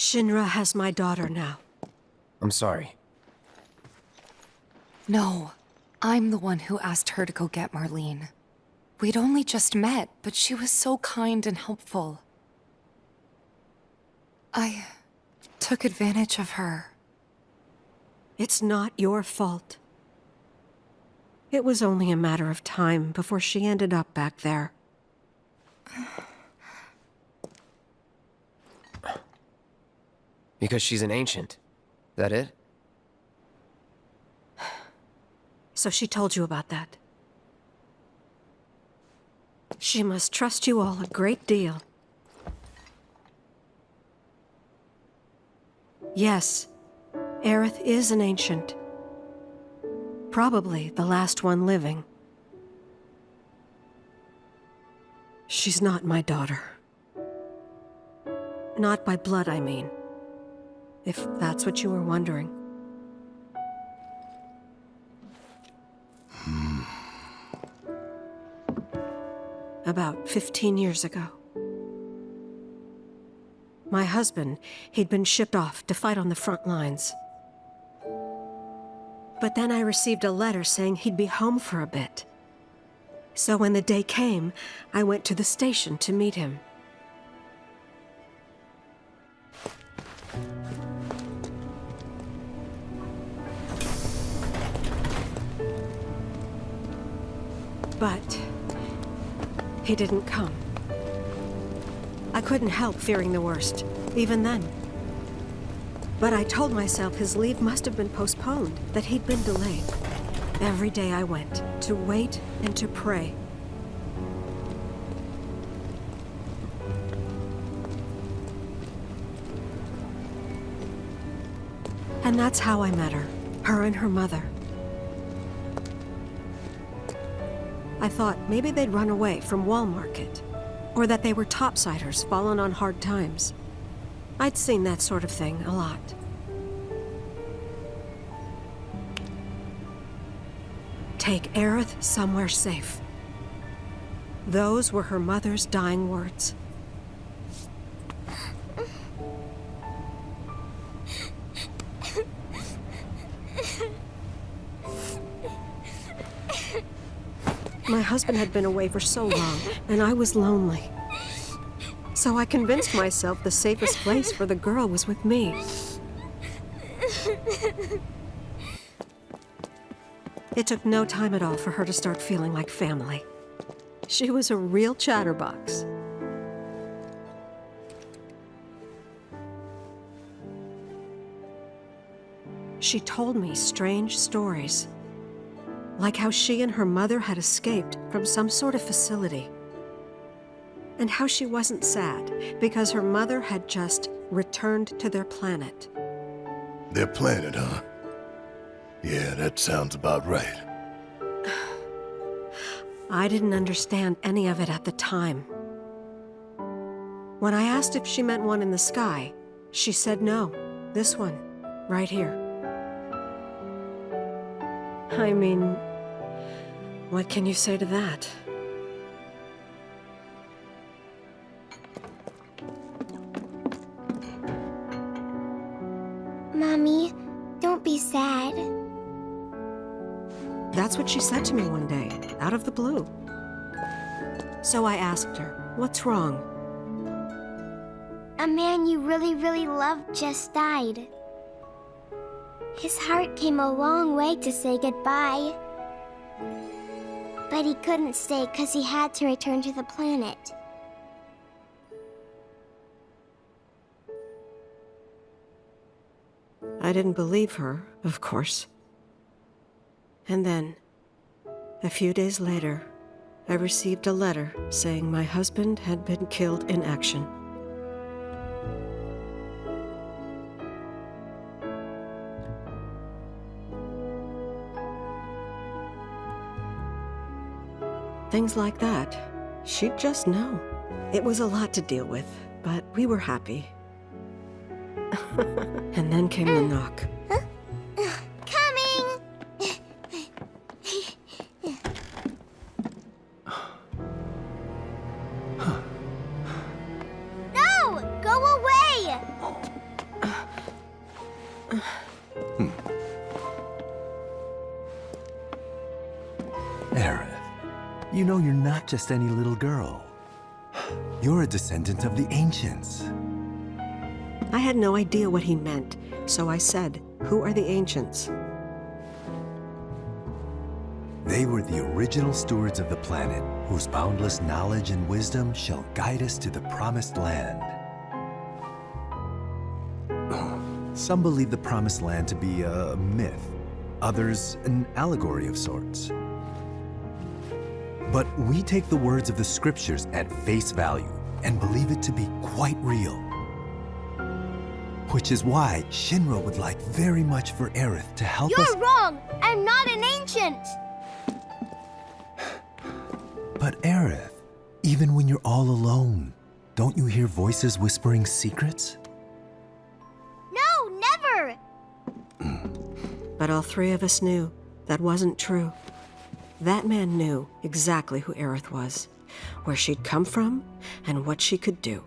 Shinra has my daughter now. I'm sorry. No, I'm the one who asked her to go get Marlene. We'd only just met, but she was so kind and helpful. I took advantage of her. It's not your fault. It was only a matter of time before she ended up back there. Because she's an ancient. That it? So she told you about that. She must trust you all a great deal. Yes, Aerith is an ancient. Probably the last one living. She's not my daughter. Not by blood, I mean. If that's what you were wondering. About 15 years ago. My husband, he'd been shipped off to fight on the front lines. But then I received a letter saying he'd be home for a bit. So when the day came, I went to the station to meet him. But he didn't come. I couldn't help fearing the worst, even then. But I told myself his leave must have been postponed, that he'd been delayed. Every day I went, to wait and to pray. And that's how I met her and her mother. I thought maybe they'd run away from Wall Market, or that they were topsiders fallen on hard times. I'd seen that sort of thing a lot. Take Aerith somewhere safe. Those were her mother's dying words. My husband had been away for so long, and I was lonely. So I convinced myself the safest place for the girl was with me. It took no time at all for her to start feeling like family. She was a real chatterbox. She told me strange stories. Like how she and her mother had escaped from some sort of facility. And how she wasn't sad because her mother had just returned to their planet. Their planet, huh? Yeah, that sounds about right. I didn't understand any of it at the time. When I asked if she meant one in the sky, she said no. This one, right here. I mean, what can you say to that? Mommy, don't be sad. That's what she said to me one day, out of the blue. So I asked her, what's wrong? A man you really, really loved just died. His heart came a long way to say goodbye. But he couldn't stay because he had to return to the planet. I didn't believe her, of course. And then, a few days later, I received a letter saying my husband had been killed in action. Things like that, she'd just know. It was a lot to deal with, but we were happy. And then came the knock. Coming! No! Go away! Aerith, you know you're not just any little girl. You're a descendant of the Ancients. I had no idea what he meant, so I said, "Who are the Ancients?" They were the original stewards of the planet, whose boundless knowledge and wisdom shall guide us to the Promised Land. Some believe the Promised Land to be a myth, others an allegory of sorts. But we take the words of the scriptures at face value and believe it to be quite real. Which is why Shinra would like very much for Aerith to help us— You're wrong! I'm not an ancient! But Aerith, even when you're all alone, don't you hear voices whispering secrets? No, never! But all three of us knew that wasn't true. That man knew exactly who Aerith was, where she'd come from, and what she could do.